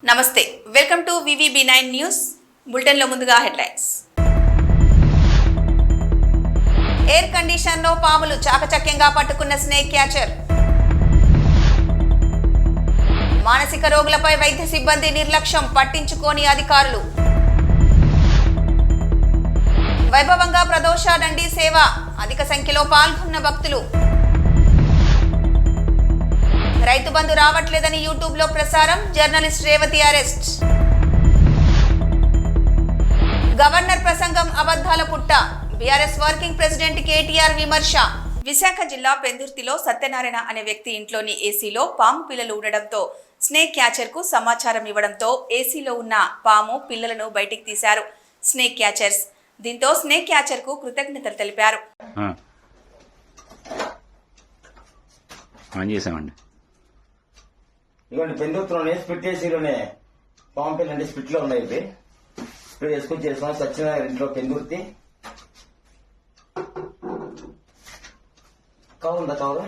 నమస్తే welcome to VVB9 news bulletin లో ముందుగా హెడ్లైన్స్. ఎయిర్ కండిషన్ లో పాములు చాకచక్యంగా పట్టుకున్న స్నేక్ క్యాచర్. మానసిక రోగులపై వైద్య సిబ్బంది నిర్లక్ష్యం పట్టించుకోని అధికారులు. వైభవంగా ప్రదోష దండి సేవ, అధిక సంఖ్యలో పాల్గొన్న భక్తులు. రైతు బంధు రావట్లేదని యూట్యూబ్ లో ప్రసారం, జర్నలిస్ట్ రేవతి అరెస్ట్. గవర్నర్ ప్రసంగం అబద్ధాల పుట్ట, బీఆర్ఎస్ వర్కింగ్ ప్రెసిడెంట్ కేటీఆర్ విమర్శ. విశాఖ జిల్లా పెందుర్తిలో సత్యనారాయణ అనే వ్యక్తి ఇంట్లోని ఏసీలో పాము పిల్లలు ఉండడంతో స్నేక్ క్యాచర్ కు సమాచారం ఇవ్వడంతో ఏసీలో ఉన్న పాము పిల్లలను బయటికి తీశారు స్నేక్ క్యాచర్స్. దీంతో స్నేక్ క్యాచర్ కు కృతజ్ఞతలు తెలిపారు. ఇవ్వండి పెందుతులోనే స్ప్లిట్ ఏసీలోనే పాము పిల్లలు అంటే స్ప్లిట్ లో ఉన్నాయి. స్ప్లిట్ వేసుకొని చేస్తాం. సత్యనారాయణ ఇంట్లో పెందుర్తి కావుందా కావుదా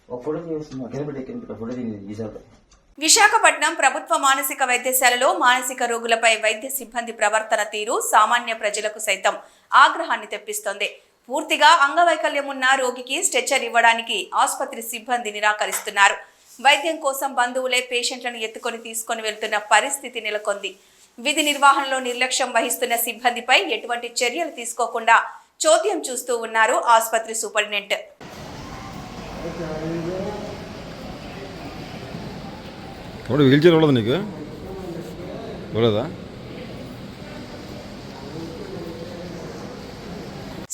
ఒక ఫోటో చేస్తున్నా ఫోటో తీసారు. విశాఖపట్నం ప్రభుత్వ మానసిక వైద్యశాలలో మానసిక రోగులపై వైద్య సిబ్బంది ప్రవర్తన తీరు సామాన్య ప్రజలకు సైతం ఆగ్రహాన్ని తెప్పిస్తోంది. పూర్తిగా అంగవైకల్యం ఉన్న రోగికి స్ట్రెచర్ ఇవ్వడానికి ఆసుపత్రి సిబ్బంది నిరాకరిస్తున్నారు. వైద్యం కోసం బంధువులే పేషెంట్లను ఎత్తుకొని తీసుకొని వెళ్తున్న పరిస్థితి నెలకొంది. విధి నిర్వహణలో నిర్లక్ష్యం వహిస్తున్న సిబ్బందిపై ఎటువంటి చర్యలు తీసుకోకుండా చోద్యం చూస్తూ ఉన్నారు ఆసుపత్రి సూపరింటెండెంట్.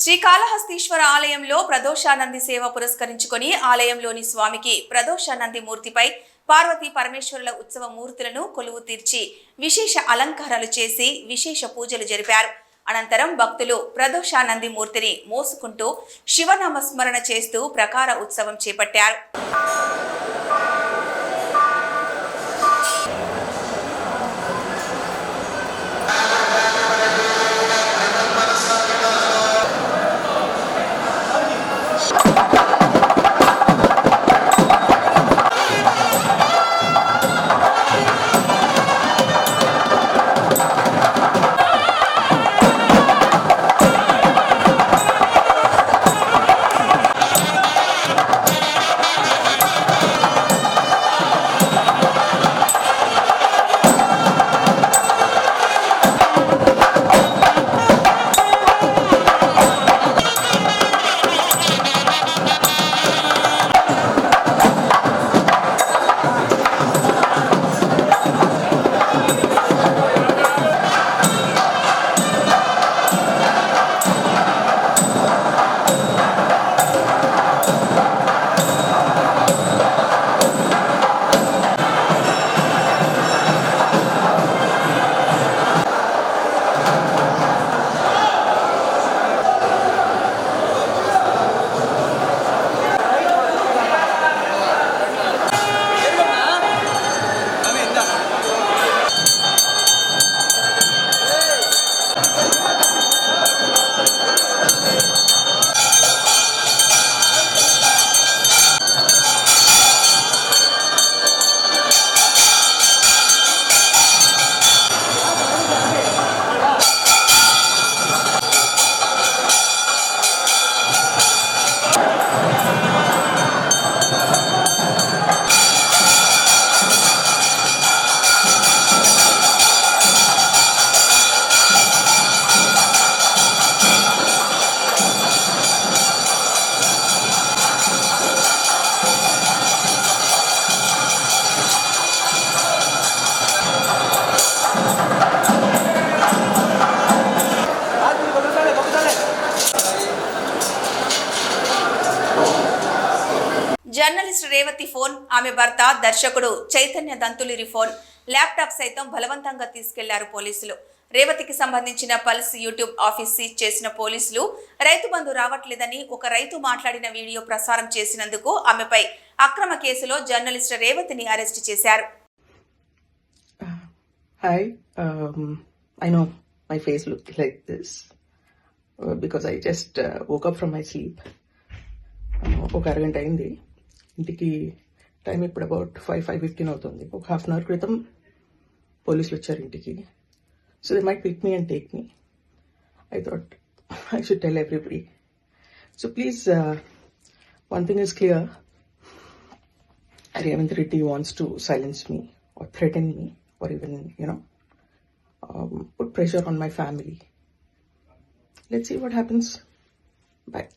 శ్రీకాళహస్తీశ్వర ఆలయంలో ప్రదోషానంది సేవ పురస్కరించుకొని ఆలయంలోని స్వామికి ప్రదోషానంది మూర్తిపై పార్వతీ పరమేశ్వరుల ఉత్సవ మూర్తులను కొలువు తీర్చి విశేష అలంకారాలు చేసి విశేష పూజలు జరిపారు. అనంతరం భక్తులు ప్రదోషానంది మూర్తిని మోసుకుంటూ శివనామస్మరణ చేస్తూ ప్రకార ఉత్సవం చేపట్టారు. జర్నలిస్ట్ రేవతి ఫోన్, ఆమె భర్త దర్శకుడు చైతన్య దంతులిరి ఫోన్, ల్యాప్టాప్ సైతం బలవంతంగా తీసుకెళ్లారు పోలీసులు. రేవతికి సంబంధించిన పల్స్ యూట్యూబ్ ఆఫీస్ సీజ్ చేసిన పోలీసులు రైతు బంధు రావట్లేదని ఒక రైతు మాట్లాడిన వీడియో ప్రసారం చేసినందుకు ఆమెపై అక్రమ కేసులో జర్నలిస్ట్ రేవతిని అరెస్ట్ చేశారు. Hi, I know my face looks like this because I just woke up from my sleep. ఒక అరగంట అయింది. ఇంటికి టైం ఇప్పుడు అబౌట్ 5:15 అవుతుంది. ఒక హాఫ్ అన్ అవర్ క్రితం పోలీసులు వచ్చారు ఇంటికి. So they might pick me and take me. I thought I should tell everybody. So please, one thing is clear. Revanth Reddy wants to silence me or threaten me or even, put pressure on my family. Let's see what happens. Bye.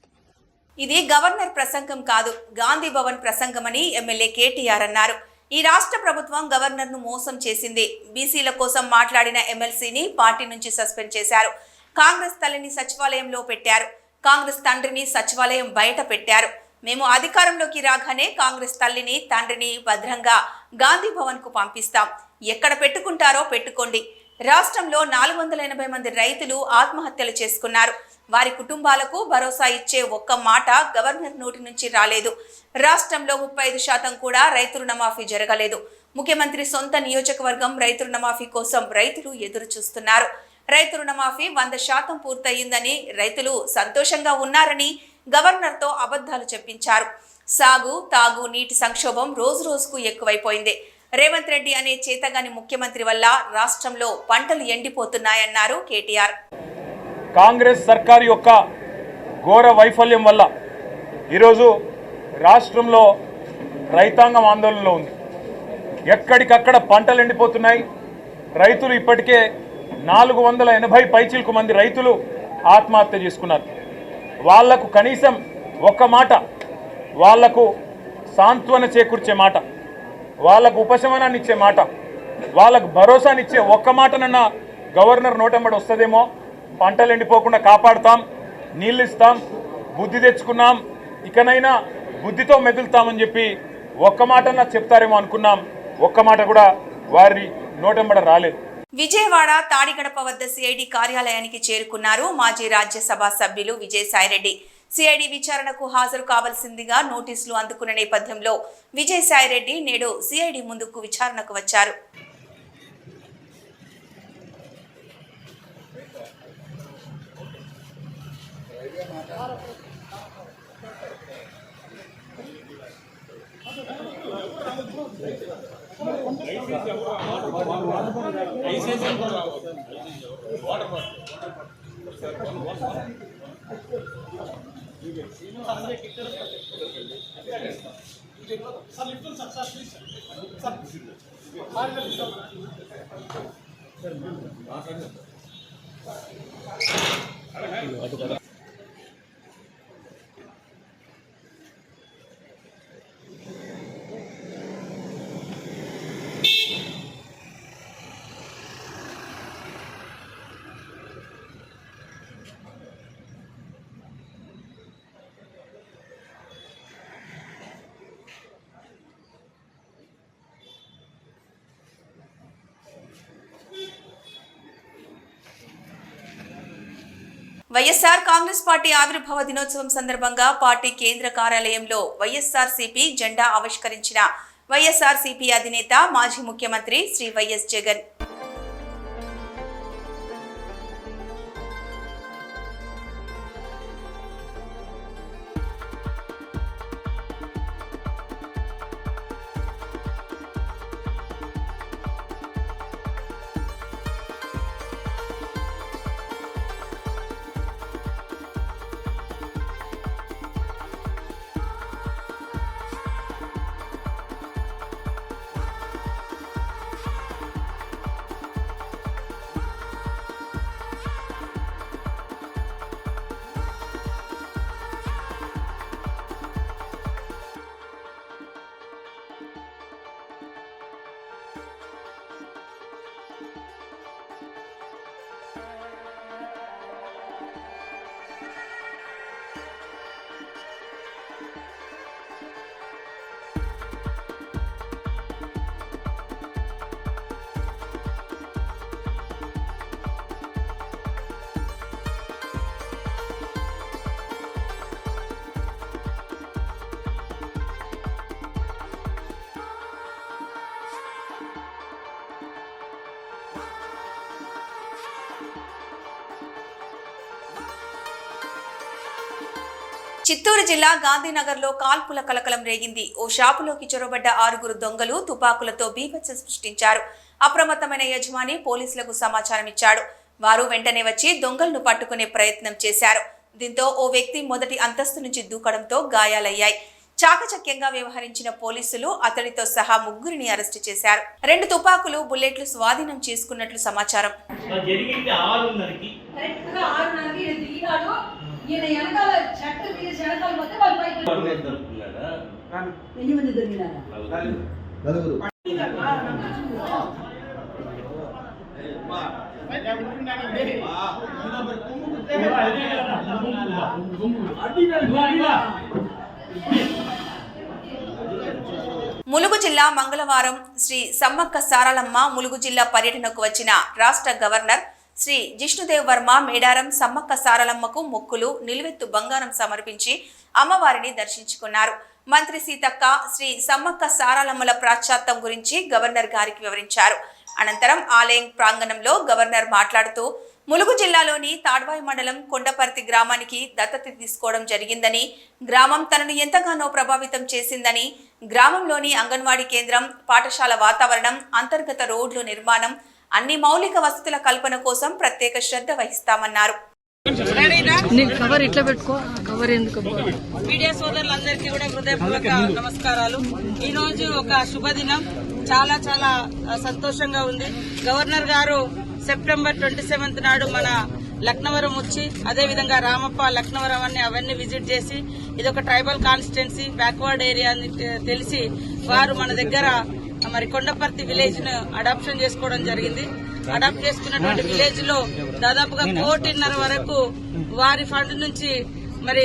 ఇది governor ప్రసంగం కాదు, Gandhi Bhavan ప్రసంగమని MLA KTR అన్నారు. ఈ రాష్ట్ర ప్రభుత్వం గవర్నర్ను మోసం చేసింది. బీసీల కోసం మాట్లాడిన ఎమ్మెల్సీని పార్టీ నుంచి సస్పెండ్ చేశారు. కాంగ్రెస్ తల్లిని సచివాలయంలో పెట్టారు. కాంగ్రెస్ తండ్రిని సచివాలయం బయట పెట్టారు. మేము అధికారంలోకి రాగానే కాంగ్రెస్ తల్లిని తండ్రిని భద్రంగా గాంధీ భవన్ కు పంపిస్తాం. ఎక్కడ పెట్టుకుంటారో పెట్టుకోండి. రాష్ట్రంలో 480 మంది రైతులు ఆత్మహత్యలు చేసుకున్నారు. వారి కుటుంబాలకు భరోసా ఇచ్చే ఒక్క మాట గవర్నర్ నోటి నుంచి రాలేదు. రాష్ట్రంలో 35% కూడా రైతు రుణమాఫీ జరగలేదు. ముఖ్యమంత్రి సొంత నియోజకవర్గం రైతు రుణమాఫీ కోసం రైతులు ఎదురు చూస్తున్నారు. రైతు రుణమాఫీ 100% పూర్తయిందని, రైతులు సంతోషంగా ఉన్నారని గవర్నర్తో అబద్ధాలు చెప్పించారు. సాగు, తాగు, నీటి సంక్షోభం రోజు రోజుకు ఎక్కువైపోయింది. రేవంత్ రెడ్డి అనే చేతగాని ముఖ్యమంత్రి వల్ల రాష్ట్రంలో పంటలు ఎండిపోతున్నాయన్నారు కేటీఆర్. కాంగ్రెస్ సర్కారు యొక్క ఘోర వైఫల్యం వల్ల ఈరోజు రాష్ట్రంలో రైతాంగం ఆందోళనలో ఉంది. ఎక్కడికక్కడ పంటలు ఎండిపోతున్నాయి. రైతులు ఇప్పటికే 480 పైచిలకు మంది రైతులు ఆత్మహత్య చేసుకున్నారు. వాళ్లకు కనీసం ఒక్క మాట, వాళ్లకు సాంత్వన చేకూర్చే మాట, వాళ్లకు ఉపశమనాన్ని ఇచ్చే మాట, వాళ్ళకు భరోసానిచ్చే ఒక్క మాటనన్న గవర్నర్ నోటెంబడి వస్తుందేమో. పంటలు ఎండిపోకుండా కాపాడుతాం, నీళ్ళు ఇస్తాం, బుద్ధి తెచ్చుకున్నాం, ఇకనైనా బుద్ధితో మెదులుతామని చెప్పి ఒక్క మాటన్నా చెప్తారేమో అనుకున్నాం. ఒక్క మాట కూడా వారి నోటెంబడ రాలేదు. విజయవాడ తాడిగడప వద్ద సిఐడి కార్యాలయానికి చేరుకున్నారు మాజీ రాజ్యసభ సభ్యులు విజయసాయిరెడ్డి. సిఐడి విచారణకు హాజరు కావాల్సిందిగా నోటీసులు అందుకున్న నేపథ్యంలో విజయసాయిరెడ్డి నేడు సిఐడి ముందుకు విచారణకు వచ్చారు. వైఎస్ఆర్ కాంగ్రెస్ పార్టీ ఆవిర్భావ దినోత్సవం సందర్భంగా పార్టీ కేంద్ర కార్యాలయంలో వైఎస్ఆర్సీపీ జెండా ఆవిష్కరించిన వైఎస్ఆర్సీపీ అధినేత మాజీ ముఖ్యమంత్రి శ్రీ వైఎస్ జగన్. చిత్తూరు జిల్లా గాంధీనగర్లో కాల్పుల కలకలం రేగింది. ఓ షాపులోకి చొరబడ్డ 6 దొంగలు తుపాకులతో బీభత్సం సృష్టించారు. అప్రమత్తమైన యజమాని పోలీసులకు సమాచారం ఇచ్చాడు. వారు వెంటనే వచ్చి దొంగలను పట్టుకునే ప్రయత్నం చేశారు. దీంతో ఓ వ్యక్తి మొదటి అంతస్తు నుంచి దూకడంతో గాయాలయ్యాయి. చాకచక్యంగా వ్యవహరించిన పోలీసులు అతడితో సహా 3 అరెస్టు చేశారు. 2 తుపాకులు, బుల్లెట్లు స్వాధీనం చేసుకున్నట్లు సమాచారం. ములుగు జిల్లా మంగళవారం శ్రీ సమ్మక్క సారలమ్మ ములుగు జిల్లా పర్యటనకు వచ్చిన రాష్ట్ర గవర్నర్ శ్రీ జిష్ణుదేవ్ వర్మ మేడారం సమ్మక్క సారలమ్మకు మొక్కులు, నిలువెత్తు బంగారం సమర్పించి అమ్మవారిని దర్శించుకున్నారు. మంత్రి సీతక్క శ్రీ సమ్మక్క సారలమ్మల ప్రాశ్చాత్యం గురించి గవర్నర్ గారికి వివరించారు. అనంతరం ఆలయం ప్రాంగణంలో గవర్నర్ మాట్లాడుతూ ములుగు జిల్లాలోని తాడ్వాయి మండలం కొండపర్తి గ్రామానికి దత్తత తీసుకోవడం జరిగిందని, గ్రామం తనను ఎంతగానో ప్రభావితం చేసిందని, గ్రామంలోని అంగన్వాడీ కేంద్రం, పాఠశాల వాతావరణం, అంతర్గత రోడ్లు నిర్మాణం, అన్ని మౌలిక వసతుల కల్పన కోసం ప్రత్యేక శ్రద్ధ వహిస్తామన్నారు. కవర్ ఇట్లా పెట్టుకో, కవర్ ఎందుకు? మీడియా సోదరులందరికీ కూడా హృదయపూర్వక నమస్కారాలు. ఈ రోజు ఒక శుభదినం, చాలా చాలా సంతోషంగా ఉంది. గవర్నర్ గారు సెప్టెంబర్ 27 నాడు మన లక్నవరం వచ్చి, అదేవిధంగా రామప్ప, లక్నవరం అవన్నీ విజిట్ చేసి, ఇది ఒక ట్రైబల్ కాన్స్టిట్యున్సీ, బ్యాక్వర్డ్ ఏరియా అని తెలిసి వారు మన దగ్గర మరి కొండపర్తి విలేజ్ ను అడాప్షన్ చేసుకోవడం జరిగింది. అడాప్ట్ చేసుకున్నటువంటి విలేజ్ లో దాదాపుగా 1.5 కోటి వరకు వారి ఫండ్ నుంచి మరి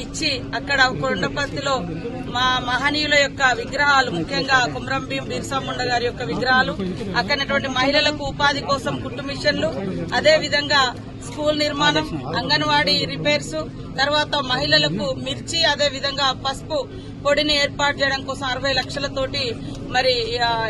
ఇచ్చి, అక్కడ కొండపర్తిలో మా మహనీయుల యొక్క విగ్రహాలు, ముఖ్యంగా కుమ్రం భీం బిర్సా ముండా గారి యొక్క విగ్రహాలు, అక్కడటువంటి మహిళలకు ఉపాధి కోసం కుట్టు మిషన్లు, అదే విధంగా స్కూల్ నిర్మాణం, అంగన్వాడీ రిపేర్స్, తర్వాత మహిళలకు మిర్చి, అదే విధంగా పసుపు పొడిని ఏర్పాటు చేయడం కోసం 60 లక్షలతోటి మరి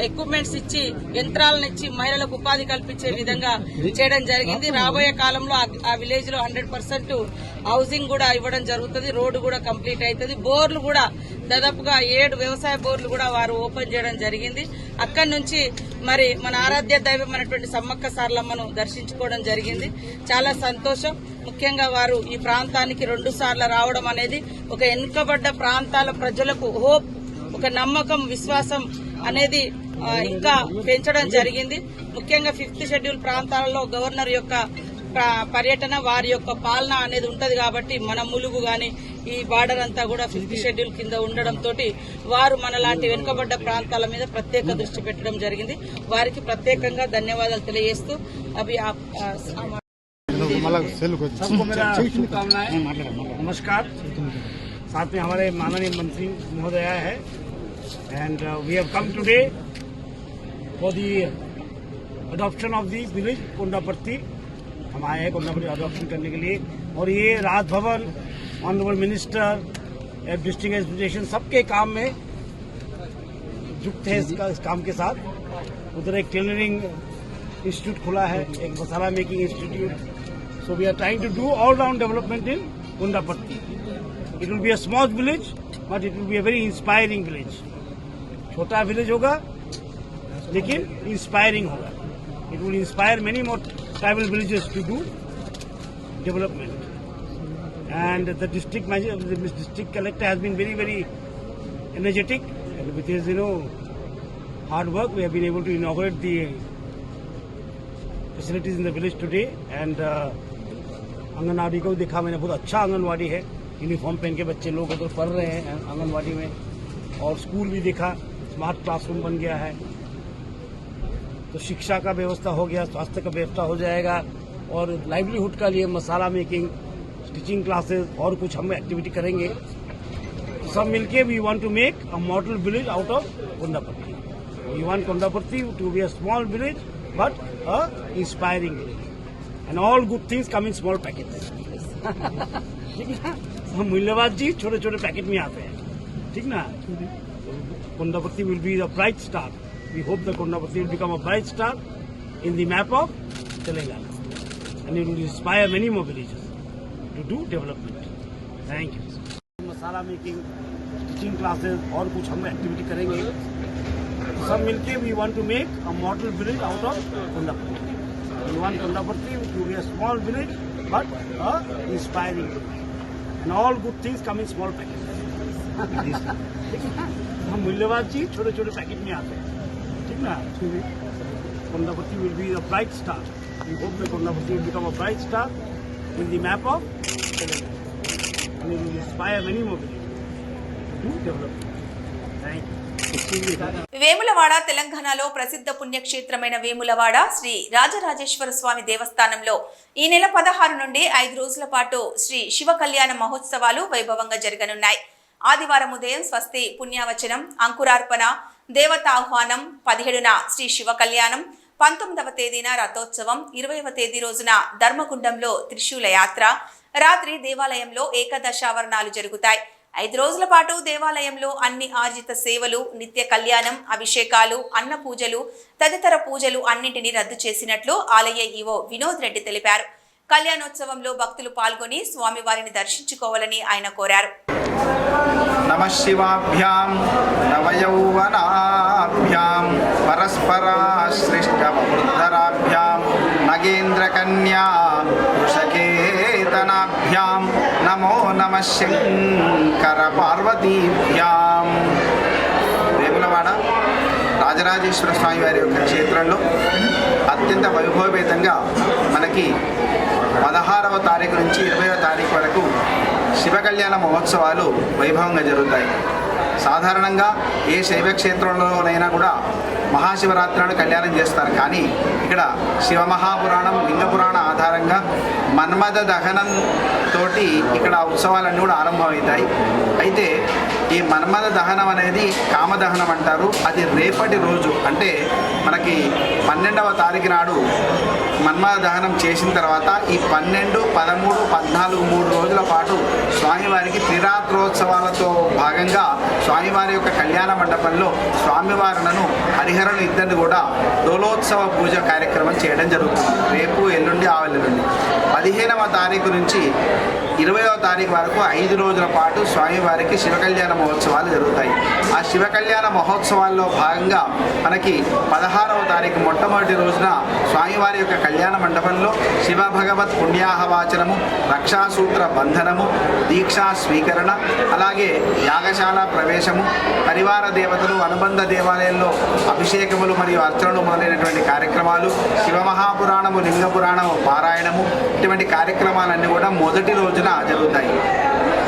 ఎక్విప్మెంట్స్ ఇచ్చి, యంత్రాలను ఇచ్చి మహిళలకు ఉపాధి కల్పించే విధంగా చేయడం జరిగింది. రాబోయే కాలంలో ఆ విలేజ్ లో 100% హౌసింగ్ కూడా ఇవ్వడం జరుగుతుంది. రోడ్డు కూడా కంప్లీట్ అవుతుంది. బోర్లు కూడా దాదాపుగా 7 వ్యవసాయ బోర్లు కూడా వారు ఓపెన్ చేయడం జరిగింది. అక్కడి నుంచి మరి మన ఆరాధ్య దైవం అనేటువంటి సమ్మక్క సారలమ్మను దర్శించుకోవడం జరిగింది. చాలా సంతోషం. ముఖ్యంగా వారు ఈ ప్రాంతానికి 2 సార్లు రావడం అనేది ఒక వెనుకబడ్డ ప్రాంతాల ప్రజలకు హోప్, ఒక నమ్మకం, విశ్వాసం అనేది ఇంకా పెంచడం జరిగింది. ముఖ్యంగా 5th షెడ్యూల్ ప్రాంతాలలో గవర్నర్ యొక్క పర్యటన, వారి యొక్క పాలన అనేది ఉంటది కాబట్టి మన ములుగు గాని ఈ బార్డర్ అంతా కూడా 5th షెడ్యూల్ కింద ఉండడంతో వారు మనలాంటి వెనుకబడ్డ ప్రాంతాల మీద ప్రత్యేక దృష్టి పెట్టడం జరిగింది. వారికి ప్రత్యేకంగా ధన్యవాదాలు తెలియజేస్తూ అవి सबको मेरा शुभकामनाएं, नमस्कार। साथ में हमारे माननीय मंत्री महोदय है and we have come today for the adoption of the village Kondaparti. हम आए हैं कोंडापर्ती अडॉप्शन करने के लिए, और ये Raj Bhavan, honourable minister, district administration सबके काम में युक्त है इस काम के साथ। उधर एक टेलरिंग इंस्टीट्यूट खुला है, एक masala making institute. So we are trying to do all-round development in Kundapatti. It will be a small village, but it will be a very inspiring village. छोटा village होगा, लेकिन inspiring होगा. It will inspire many more tribal villages to do development. And the district collector has been very, very energetic, and with his hard work, we have been able to inaugurate the facilities in the village today. And anganwadi को देखा मैंने, बहुत अच्छा आंगनवाड़ी है, uniform पहन के बच्चे लोग उधर पढ़ रहे हैं आंगनवाड़ी में, और स्कूल भी देखा, स्मार्ट क्लासरूम बन गया है। तो शिक्षा का व्यवस्था हो गया, स्वास्थ्य का व्यवस्था हो जाएगा, और लाइवलीहुड का लिए मसाला मेकिंग, टीचिंग क्लासेस और कुछ हम एक्टिविटी करेंगे। सब मिलके we want to make a model village out of Kondapatti. We want Kondapatti to be a small village but a inspiring village, and all good things come in small packets. ठीक ना, हम मूल्यवान चीज छोटे छोटे पैकेट में आते हैं, ठीक ना। Kondapatti will be the bright star. We hope that Kondapatti will become a bright star in the map of Telangana, and it will inspire many more villages to do development. Thank you. Masala making, teaching classes और कुछ हम activity करेंगे। तो सब मिलके we want to make a model village out of Kondapalli. We want Kondapalli to be a small village but a inspiring and all good things come in small packet. हम मूल्यवान चीज छोटे छोटे पैकेट में आते हैं, ठीक ना। Kondapalli will be a bright star. We hope that Kondapalli will become a bright star in the map of Telangana. And it will inspire many more villages to develop. Thank you. Vemulawada తెలంగాణలో ప్రసిద్ధ పుణ్యక్షేత్రమైన వేములవాడ శ్రీ రాజరాజేశ్వర స్వామి దేవస్థానంలో ఈ నెల 16 నుండి 5 రోజుల పాటు శ్రీ శివ కళ్యాణ మహోత్సవాలు వైభవంగా జరగనున్నాయి. ఆదివారం ఉదయం స్వస్తి పుణ్యావచనం, అంకురార్పణ, దేవతాహ్వానం, 17న శ్రీ శివ కళ్యాణం, 19వ తేదీన రథోత్సవం, 20వ తేదీ రోజున ధర్మగుండంలో త్రిశూల యాత్ర, రాత్రి దేవాలయంలో ఏకాదశావరణాలు జరుగుతాయి. 5 రోజుల పాటు దేవాలయంలో అన్ని ఆర్జిత సేవలు, నిత్య కళ్యాణం, అభిషేకాలు, అన్న పూజలు తదితర పూజలు అన్నింటినీ రద్దు చేసినట్లు ఆలయ ఈవో వినోద్ రెడ్డి తెలిపారు. కళ్యాణోత్సవంలో భక్తులు పాల్గొని స్వామివారిని దర్శించుకోవాలని ఆయన కోరారు. నమ శివాభ్యాం నవయౌవనాభ్యాం పరస్పరాశ్లిష్టవృద్ధరాభ్యాం నగేంద్రకన్యా వృషకేతనాభ్యాం నమో నమ శంకర పార్వతీభ్యాం. వేములవాడ రాజరాజేశ్వర స్వామి వారి యొక్క క్షేత్రంలో అత్యంత వైభవపేతంగా మనకి 16వ తారీఖు నుంచి 20వ తారీఖు వరకు శివ కళ్యాణ మహోత్సవాలు వైభవంగా జరుగుతాయి. సాధారణంగా ఏ శైవ క్షేత్రంలోనైనా కూడా మహాశివరాత్రి నాడు కళ్యాణం చేస్తారు. కానీ ఇక్కడ శివమహాపురాణం, లింగపురాణ ఆధారంగా మన్మథ దహనం తోటి ఇక్కడ ఉత్సవాలన్నీ కూడా ఆరంభమవుతాయి. అయితే ఈ మన్మథ దహనం అనేది కామదహనం అంటారు. అది రేపటి రోజు అంటే మనకి 12వ తారీఖు నాడు మన్మథ దహనం చేసిన తర్వాత ఈ 12, 13, 14 3 రోజుల పాటు స్వామివారికి త్రిరాత్రోత్సవాలతో భాగంగా స్వామివారి యొక్క కళ్యాణ మండపంలో స్వామివారులను హరిహరులు ఇద్దరిని కూడా డోలోత్సవ పూజ కార్యక్రమం చేయడం జరుగుతుంది. రేపు, ఎల్లుండి, ఆవెల్లుండి 15వ తారీఖు నుంచి 20వ తారీఖు వరకు 5 రోజుల పాటు స్వామివారికి శివ కళ్యాణ మహోత్సవాలు జరుగుతాయి. ఆ శివ కళ్యాణ మహోత్సవాల్లో భాగంగా మనకి 16వ తారీఖు మొట్టమొదటి రోజున స్వామివారి యొక్క కళ్యాణ మండపంలో శివ భగవత్ పుణ్యాహవాచనము, రక్షాసూత్ర బంధనము, దీక్షా స్వీకరణ, అలాగే యాగశాల ప్రవేశము, పరివార దేవతలు, అనుబంధ దేవాలయంలో అభిషేకములు మరియు అర్చనలు మొదలైనటువంటి కార్యక్రమాలు, శివమహాపురాణము, లింగపురాణము పారాయణము, ఇటువంటి కార్యక్రమాలన్నీ కూడా మొదటి రోజున జరుగుతాయి.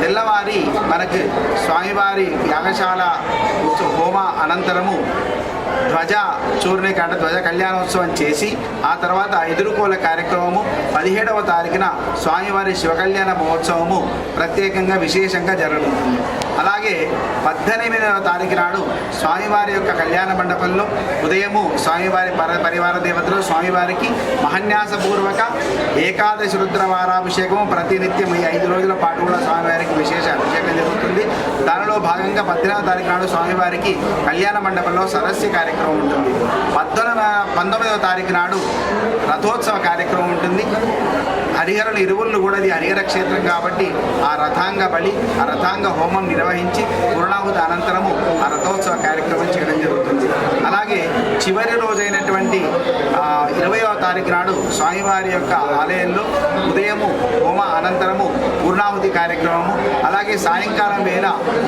తెల్లవారి మనకి స్వామివారి యాగశాల హోమ అనంతరము ధ్వజ చూర్ణిక అంటే ధ్వజ కళ్యాణోత్సవం చేసి ఆ తర్వాత ఎదుర్కోల కార్యక్రమము 17వ తారీఖున స్వామివారి శివ కళ్యాణ మహోత్సవము ప్రత్యేకంగా విశేషంగా జరుగుతుంది. అలాగే 18వ తారీఖు నాడు స్వామివారి యొక్క కళ్యాణ మండపంలో ఉదయము స్వామివారి పరివార దేవతలు స్వామివారికి మహాన్యాసపూర్వక ఏకాదశి రుద్రవారాభిషేకము ప్రతినిత్యం ఈ 5 రోజుల పాటు కూడా స్వామివారికి విశేష అభిషేకం జరుగుతుంది. దానిలో భాగంగా 18వ తారీఖు నాడు స్వామివారికి కళ్యాణ మండపంలో సరస్య కార్యక్రమం ఉంటుంది. 19వ తారీఖు నాడు రథోత్సవ కార్యక్రమం ఉంటుంది. హరిహరుల ఇరువుళ్ళు కూడా ఇది హరిహర క్షేత్రం కాబట్టి ఆ రథాంగ బలి, ఆ రథాంగ హోమం నిర్వహించి పూర్ణాహుతి అనంతరము ఆ రథోత్సవ కార్యక్రమం చేయడం జరుగుతుంది. అలాగే చివరి రోజైనటువంటి 20వ తారీఖు నాడు స్వామివారి యొక్క ఆలయంలో ఉదయము హోమ అనంతరము పూర్ణాహుతి కార్యక్రమము, అలాగే సాయంకాలం వేళ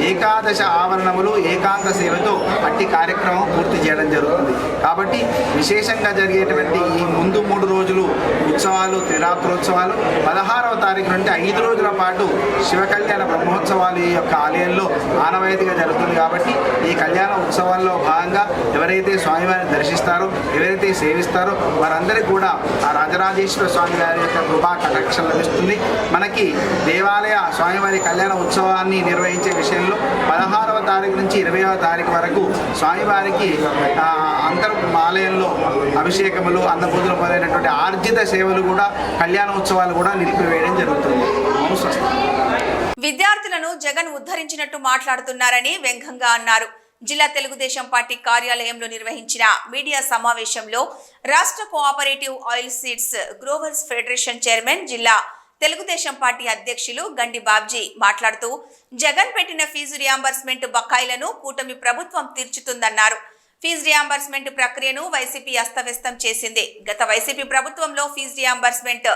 ఏకాదశ ఆవరణములు ఏకాంత సేవతో అట్టి కార్యక్రమం పూర్తి చేయడం జరుగుతుంది. కాబట్టి విశేషంగా జరిగేటువంటి ఈ ముందు 3 రోజులు ఉత్సవాలు, త్రిరాత్రోత్సవాలు, 16వ తారీఖు నుండి 5 రోజుల పాటు శివ కళ్యాణ బ్రహ్మోత్సవాలు ఈ యొక్క ఆలయంలో ఆనవాయితీగా జరుగుతుంది. కాబట్టి ఈ కళ్యాణ ఉత్సవాల్లో భాగంగా ఎవరైతే స్వామివారిని దర్శిస్తారో, ఎవరైతే సేవిస్తారో వారందరికీ కూడా ఆ రాజరాజేశ్వర స్వామి వారి యొక్క కృపా కటాక్షం లభిస్తుంది. మనకి దేవాలయ స్వామివారి కళ్యాణ ఉత్సవాన్ని నిర్వహించే విషయంలో 16వ తారీఖు నుంచి 20వ తారీఖు వరకు స్వామివారికి ఆలయంలో అభిషేకములు, అన్నపూజలు మొదలైనటువంటి ఆర్జిత సేవలు కూడా, కళ్యాణోత్సవాలు కూడా నిలిపివేయడం జరుగుతుంది. విద్యార్థులను జగన్ ఉద్ధరించినట్టు మాట్లాడుతున్నారని వ్యంగ్యంగా అన్నారు. జిల్లా తెలుగుదేశం పార్టీ కార్యాలయంలో నిర్వహించిన మీడియా సమావేశంలో రాష్ట్ర cooperative oil seeds growers federation chairman, జిల్లా తెలుగుదేశం పార్టీ అధ్యక్షులు గండి బాబ్జీ మాట్లాడుతూ జగన్ పెట్టిన ఫీజు రియంబర్స్మెంట్ బకాయిలను కూటమి ప్రభుత్వం తీర్చుతుందన్నారు. ఫీజు రియంబర్స్మెంట్ ప్రక్రియను వైసీపీ అస్తవ్యస్తం చేసింది. గత వైసీపీ ప్రభుత్వంలో ఫీజు రియంబర్స్మెంట్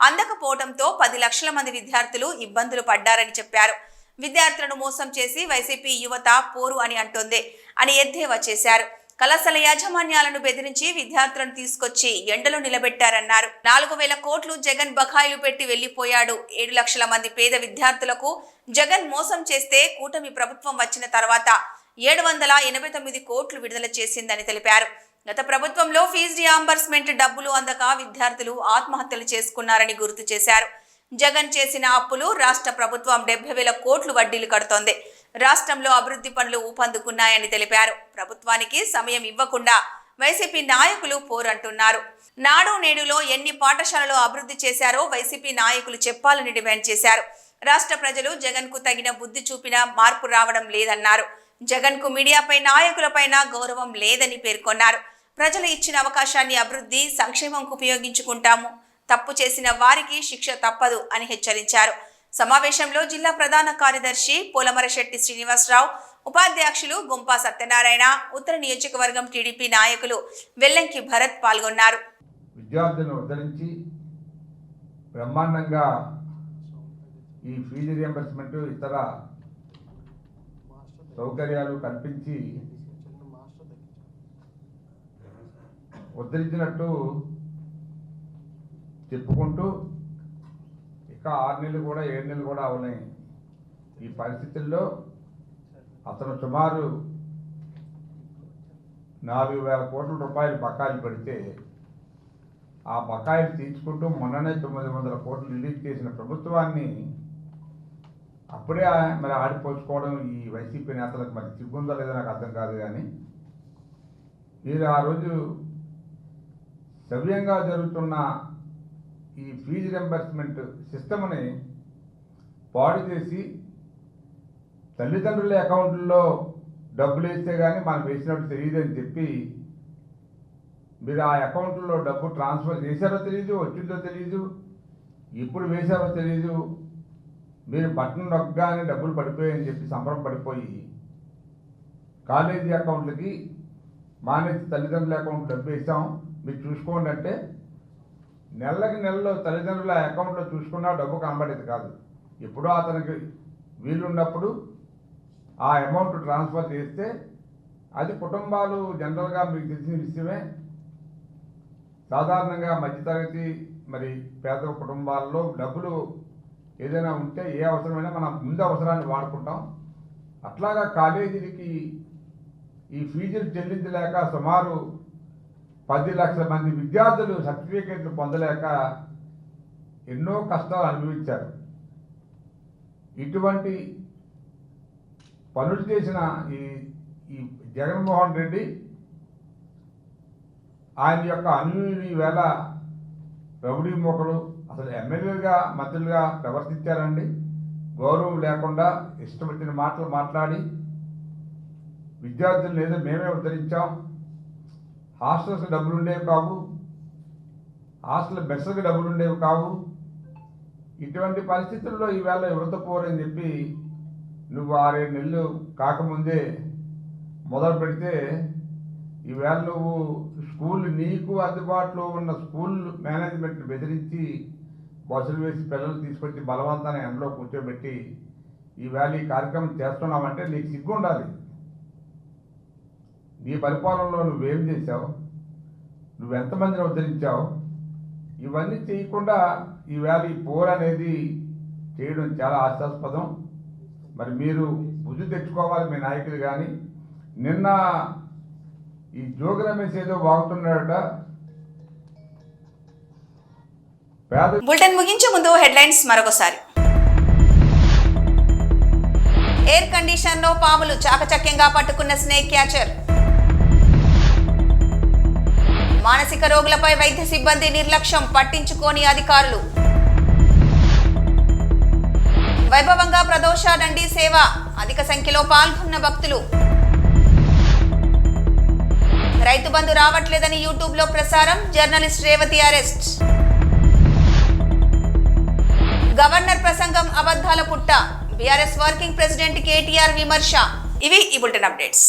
అందకపోవడంతో 10 లక్షల మంది విద్యార్థులు ఇబ్బందులు పడ్డారని చెప్పారు. విద్యార్థులను మోసం చేసి వైసీపీ యువత పోరు అని అంటోంది అని ఎద్దేవా చేశారు. కళాశాల యాజమాన్యాలను బెదిరించి విద్యార్థులను తీసుకొచ్చి ఎండలో నిలబెట్టారన్నారు. 4,000 కోట్లు జగన్ బకాయిలు పెట్టి వెళ్లిపోయాడు. 7 లక్షల మంది పేద విద్యార్థులకు జగన్ మోసం చేస్తే కూటమి ప్రభుత్వం వచ్చిన తర్వాత 789 కోట్లు విడుదల చేసిందని తెలిపారు. గత ప్రభుత్వంలో ఫీజు రియంబర్స్మెంట్ డబ్బులు అందక విద్యార్థులు ఆత్మహత్యలు చేసుకున్నారని గుర్తు చేశారు. జగన్ చేసిన అప్పులు రాష్ట్ర ప్రభుత్వం 70,000 కోట్లు వడ్డీలు కడుతోంది. రాష్ట్రంలో అభివృద్ధి పనులు ఊపందుకున్నాయని తెలిపారు. ప్రభుత్వానికి సమయం ఇవ్వకుండా వైసీపీ నాయకులు పోరంటున్నారు. నాడు నేడులో ఎన్ని పాఠశాలలు అభివృద్ధి చేశారో వైసీపీ నాయకులు చెప్పాలని డిమాండ్ చేశారు. రాష్ట్ర ప్రజలు జగన్ కు తగిన బుద్ధి చూపినా మార్పు రావడం లేదన్నారు. జగన్ కు మీడియాపై నాయకులపైన గౌరవం లేదని పేర్కొన్నారు. ప్రజలు ఇచ్చిన అవకాశాన్ని అభివృద్ధి సంక్షేమంకు ఉపయోగించుకుంటాము. తప్పు చేసిన వారికి శిక్ష తప్పదు అని హెచ్చరించారు. సమావేశంలో జిల్లా ప్రధాన కార్యదర్శి పోలమరశెట్టి శ్రీనివాసరావు, ఉపాధ్యక్షులు గుంపా సత్యనారాయణ, ఉత్తర నియోజకవర్గం టీడీపీ నాయకులు వెల్లంకి భరత్ పాల్గొన్నారు. విద్యార్థులను ఉద్ధరించి బ్రహ్మాండంగా ఈ ఫీజు రియంబర్స్మెంట్ ఇతర సౌకర్యాలు కల్పించి ఉద్ధరించినట్టు చెప్పుకుంటూ ఇక 6 నెలలు కూడా 7 నెలలు కూడా అవునాయి. ఈ పరిస్థితుల్లో అతను సుమారు 4,000 కోట్ల రూపాయలు బకాయిలు పెడితే ఆ బకాయిలు తీర్చుకుంటూ మొన్ననే 900 కోట్లు రిలీజ్ చేసిన ప్రభుత్వాన్ని అప్పుడే మరి ఆడిపోచుకోవడం ఈ వైసీపీ నేతలకు మరి సిగ్గుందో లేదో నాకు అర్థం కాదు. కానీ మీరు ఆ రోజు సవ్యంగా జరుగుతున్న ఈ ఫీజు రియంబర్స్మెంట్ సిస్టమ్ని పాడు చేసి తల్లిదండ్రుల అకౌంట్లో డబ్బులు వేస్తే కానీ మనం వేసినట్టు తెలియదని చెప్పి మీరు ఆ అకౌంట్లో డబ్బు ట్రాన్స్ఫర్ చేశారో తెలియదు, వచ్చిందో తెలియదు, ఎప్పుడు వేశారో తెలియదు. మీరు బటన్ నొక్కగానే డబ్బులు పడిపోయాయని చెప్పి సంబరం పడిపోయి కాలేజీ అకౌంట్లకి మానేసి తల్లిదండ్రుల అకౌంట్ డబ్బు వేసాం మీరు చూసుకోండి అంటే నెలలో తల్లిదండ్రుల అకౌంట్లో చూసుకున్నా డబ్బు కనబడేది కాదు. ఎప్పుడో అతనికి వీలున్నప్పుడు ఆ అమౌంట్ ట్రాన్స్ఫర్ చేస్తే అది కుటుంబాలు జనరల్గా మీకు తెలిసిన విషయమే. సాధారణంగా మధ్యతరగతి మరి పేద కుటుంబాల్లో డబ్బులు ఏదైనా ఉంటే ఏ అవసరమైనా మనం ముందు అవసరాన్ని వాడుకుంటాం. అట్లాగా కాలేజీలకి ఈ ఫీజులు చెల్లించలేక సుమారు 10 లక్షల మంది విద్యార్థులు సర్టిఫికేట్లు పొందలేక ఎన్నో కష్టాలు అనుభవించారు. ఇటువంటి పనులు చేసిన ఈ జగన్మోహన్ రెడ్డి ఆయన యొక్క అనుయులు ఈవేళ రౌడీ మోకలు అసలు ఎమ్మెల్యేలుగా మంత్రులుగా ప్రవర్తించారండి. గౌరవం లేకుండా ఇష్టం వచ్చిన మాటలు మాట్లాడి విద్యార్థులు ఏదో మేమే ఉద్ధరించాం, హాస్టల్స్కి డబ్బులు ఉండేవి కావు, హాస్టల్ మెస్సులకు డబ్బులు ఉండేవి కావు. ఇటువంటి పరిస్థితుల్లో ఈవేళ యువత పోరని చెప్పి నువ్వు 6-7 నెలలు కాకముందే మొదలు పెడితే ఈవేళ నువ్వు స్కూల్ నీకు అందుబాటులో ఉన్న స్కూల్ మేనేజ్మెంట్ బెదిరించి బస్సులు వేసి పిల్లలు తీసుకొచ్చి బలవంతాన్ని ఎండలో కూర్చోబెట్టి ఈవేళ ఈ కార్యక్రమం చేస్తున్నావంటే నీకు సిగ్గు ఉండాలి. నీ పరిపాలనలో నువ్వేం చేశావు, నువ్వెంతమందిని ఉద్ధరించావు, ఇవన్నీ చేయకుండా ఈవేళ ఈ పోర్ అనేది చేయడం చాలా హాస్యాస్పదం. మరి మీరు బుద్ధి తెచ్చుకోవాలి మీ నాయకులు. కానీ నిన్న ఈ జోగి రమేష్ ఏదో వాగుతున్నాడట. బులెటిన్ ముగించే ముందు హెడ్లైన్స్ మరొకసారి. ఎయిర్ కండిషన్ లో పాములు చాకచక్యంగా పట్టుకున్న స్నేక్ క్యాచర్. మానసిక రోగులపై వైద్య సిబ్బంది నిర్లక్ష్యం, పట్టించుకోని అధికారులు. వైభవంగా ప్రదోష దండి సేవ, అధిక సంఖ్యలో పాల్గొన్న భక్తులు. రైతు బంధు రావట్లేదని యూట్యూబ్ లో ప్రసారం, జర్నలిస్ట్ రేవతి అరెస్ట్. గవర్నర్ ప్రసంగం అబద్ధాల పుట్ట, బీఆర్ఎస్ వర్కింగ్ ప్రెసిడెంట్ కేటీఆర్ విమర్శ. ఇవి ఈ బులెటిన్ అప్డేట్స్.